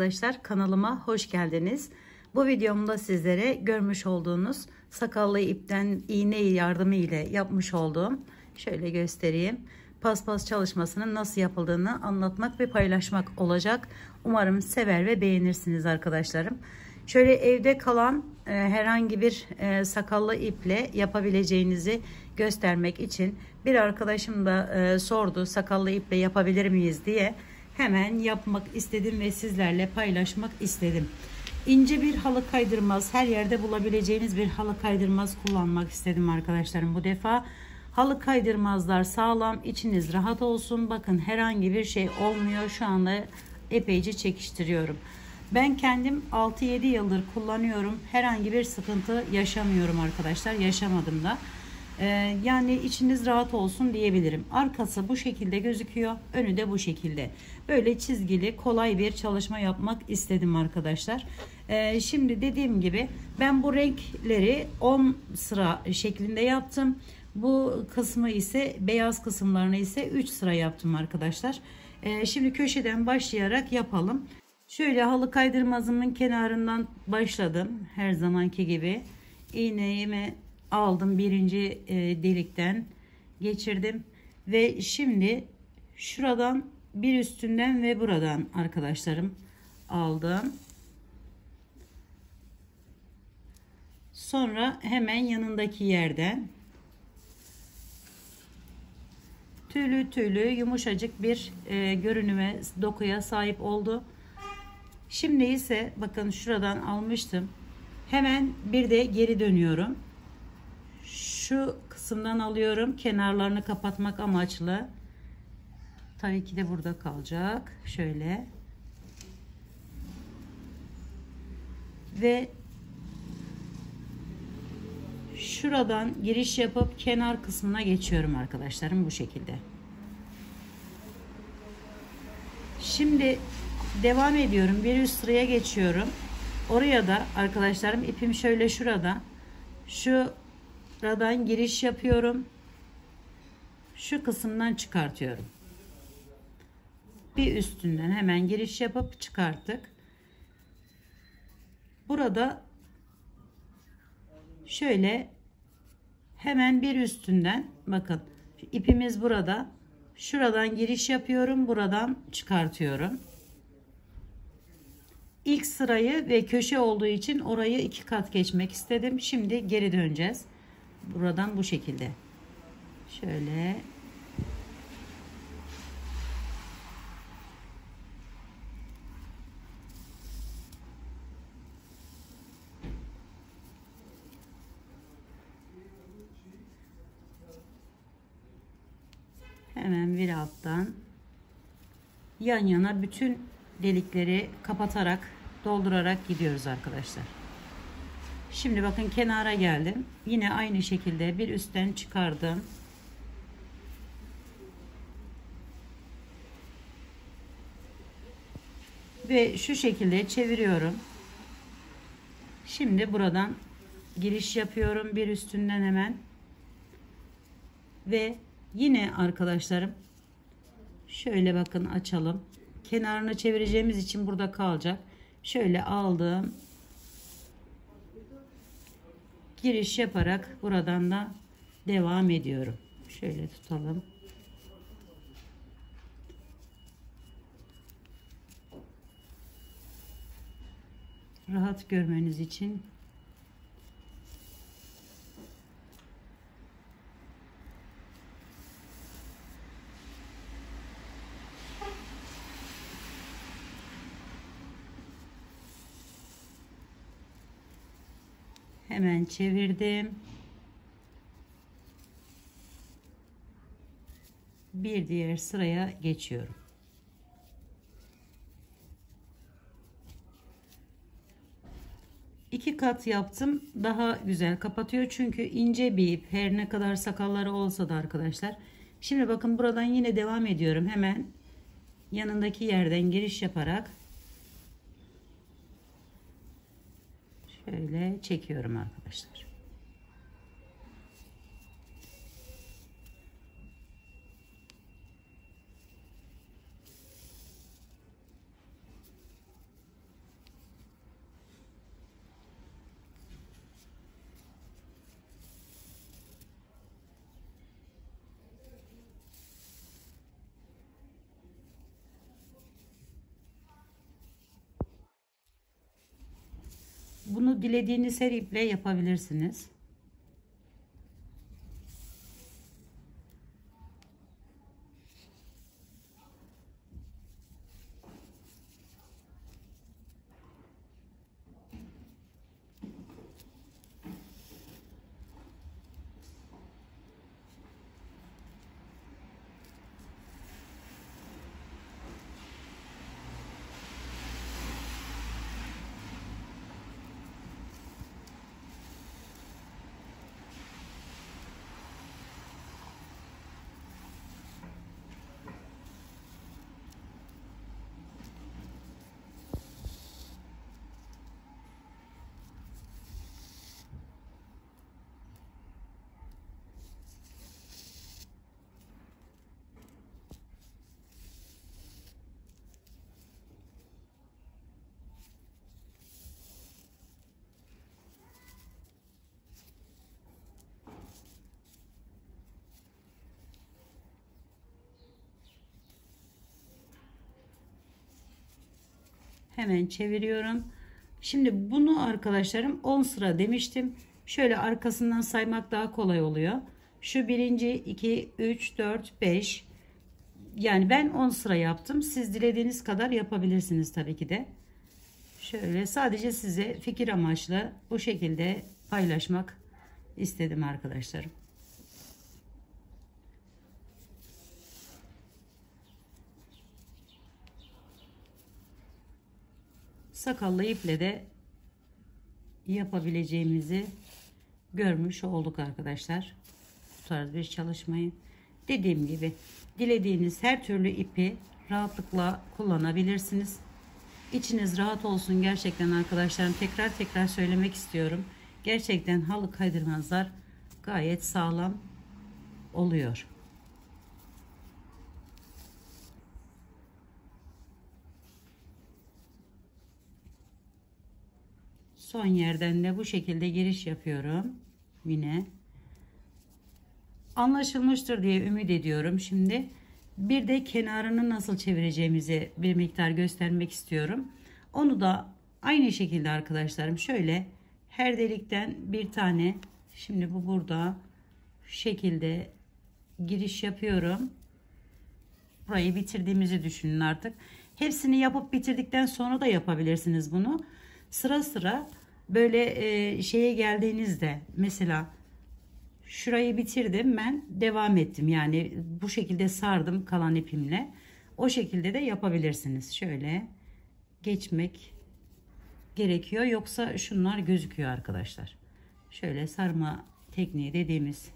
arkadaşlar, kanalıma hoş geldiniz. Bu videomda sizlere görmüş olduğunuz sakallı ipten iğne yardımı ile yapmış olduğum, şöyle göstereyim, paspas çalışmasının nasıl yapıldığını anlatmak ve paylaşmak olacak. Umarım sever ve beğenirsiniz arkadaşlarım. Şöyle evde kalan herhangi bir sakallı iple yapabileceğinizi göstermek için bir arkadaşım da sordu, sakallı iple yapabilir miyiz diye. Hemen yapmak istedim ve sizlerle paylaşmak istedim. İnce bir halı kaydırmaz, her yerde bulabileceğiniz bir halı kaydırmaz kullanmak istedim arkadaşlarım bu defa. Halı kaydırmazlar sağlam, içiniz rahat olsun. Bakın herhangi bir şey olmuyor. Şu anda epeyce çekiştiriyorum. Ben kendim 6-7 yıldır kullanıyorum. Herhangi bir sıkıntı yaşamıyorum arkadaşlar. Yaşamadım da. Yani içiniz rahat olsun diyebilirim. Arkası bu şekilde gözüküyor. Önü de bu şekilde. Böyle çizgili, kolay bir çalışma yapmak istedim arkadaşlar. Şimdi dediğim gibi ben bu renkleri 10 sıra şeklinde yaptım. Bu kısmı ise, beyaz kısımlarını ise 3 sıra yaptım arkadaşlar. Şimdi köşeden başlayarak yapalım. Şöyle halı kaydırmazımın kenarından başladım. Her zamanki gibi iğnemi aldım, birinci delikten geçirdim ve şimdi şuradan bir üstünden ve buradan arkadaşlarım aldım. Sonra hemen yanındaki yerden tüylü tüylü yumuşacık bir görünüme, dokuya sahip oldu. Şimdi ise bakın şuradan almıştım. Hemen bir de geri dönüyorum. Şu kısımdan alıyorum. Kenarlarını kapatmak amaçlı. Tabii ki de burada kalacak. Şöyle. Ve şuradan giriş yapıp kenar kısmına geçiyorum arkadaşlarım bu şekilde. Şimdi devam ediyorum. Bir üst sıraya geçiyorum. Oraya da arkadaşlarım ipim şöyle şurada. Şuradan giriş yapıyorum. Şu kısımdan çıkartıyorum. Bir üstünden hemen giriş yapıp çıkarttık. Burada şöyle hemen bir üstünden bakın ipimiz burada. Şuradan giriş yapıyorum. Buradan çıkartıyorum. İlk sırayı ve köşe olduğu için orayı 2 kat geçmek istedim. Şimdi geri döneceğiz. Buradan bu şekilde. Şöyle. Hemen bir alttan yan yana bütün delikleri kapatarak, doldurarak gidiyoruz arkadaşlar. Şimdi bakın kenara geldim. Yine aynı şekilde bir üstten çıkardım. Ve şu şekilde çeviriyorum. Şimdi buradan giriş yapıyorum bir üstünden hemen. Ve yine arkadaşlarım şöyle bakın açalım. Kenarını çevireceğimiz için burada kalacak. Şöyle aldım. Giriş yaparak buradan da devam ediyorum. Şöyle tutalım. Rahat görmeniz için hemen çevirdim. Bir diğer sıraya geçiyorum. İki kat yaptım. Daha güzel kapatıyor. Çünkü ince bir ip. Her ne kadar sakalları olsa da arkadaşlar. Şimdi bakın buradan yine devam ediyorum. Hemen yanındaki yerden giriş yaparak şöyle çekiyorum arkadaşlar. Bunu dilediğiniz her iple yapabilirsiniz. Hemen çeviriyorum. Şimdi bunu arkadaşlarım 10 sıra demiştim. Şöyle arkasından saymak daha kolay oluyor. Şu birinci, 2, 3, 4, 5. Yani ben 10 sıra yaptım. Siz dilediğiniz kadar yapabilirsiniz tabii ki de. Şöyle sadece size fikir amaçlı bu şekilde paylaşmak istedim arkadaşlarım. Sakallı iple de yapabileceğimizi görmüş olduk arkadaşlar. Bu tarz bir çalışmayı. Dediğim gibi dilediğiniz her türlü ipi rahatlıkla kullanabilirsiniz. İçiniz rahat olsun gerçekten arkadaşlarım. Tekrar söylemek istiyorum. Gerçekten halı kaydırmazlar gayet sağlam oluyor. Son yerden de bu şekilde giriş yapıyorum. Yine anlaşılmıştır diye ümit ediyorum. Şimdi bir de kenarını nasıl çevireceğimizi bir miktar göstermek istiyorum. Onu da aynı şekilde arkadaşlarım şöyle her delikten bir tane, şimdi bu burada şu şekilde giriş yapıyorum. Burayı bitirdiğimizi düşünün artık. Hepsini yapıp bitirdikten sonra da yapabilirsiniz bunu. Sıra sıra böyle şeye geldiğinizde mesela şurayı bitirdim, ben devam ettim. Yani bu şekilde sardım kalan ipimle. O şekilde de yapabilirsiniz. Şöyle geçmek gerekiyor. Yoksa şunlar gözüküyor arkadaşlar. Şöyle sarma tekniği dediğimiz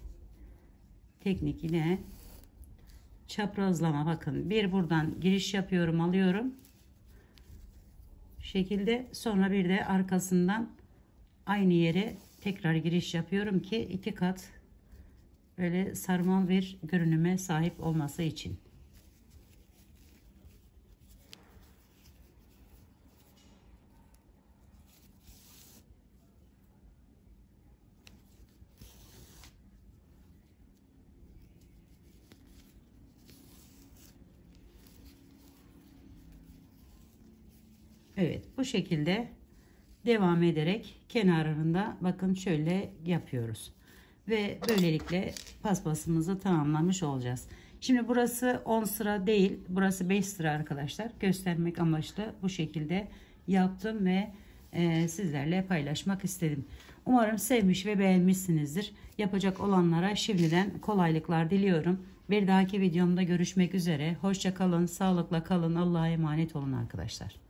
teknik ile çaprazlama, bakın bir buradan giriş yapıyorum, alıyorum. Şekilde sonra bir de arkasından aynı yere tekrar giriş yapıyorum ki iki kat böyle sarmal bir görünüme sahip olması için. Evet, bu şekilde devam ederek kenarında bakın şöyle yapıyoruz ve böylelikle paspasımızı tamamlamış olacağız. Şimdi burası 10 sıra değil, burası 5 sıra arkadaşlar. Göstermek amaçlı bu şekilde yaptım ve sizlerle paylaşmak istedim. Umarım sevmiş ve beğenmişsinizdir. Yapacak olanlara şimdiden kolaylıklar diliyorum. Bir dahaki videomda görüşmek üzere. Hoşça kalın, sağlıkla kalın, Allah'a emanet olun arkadaşlar.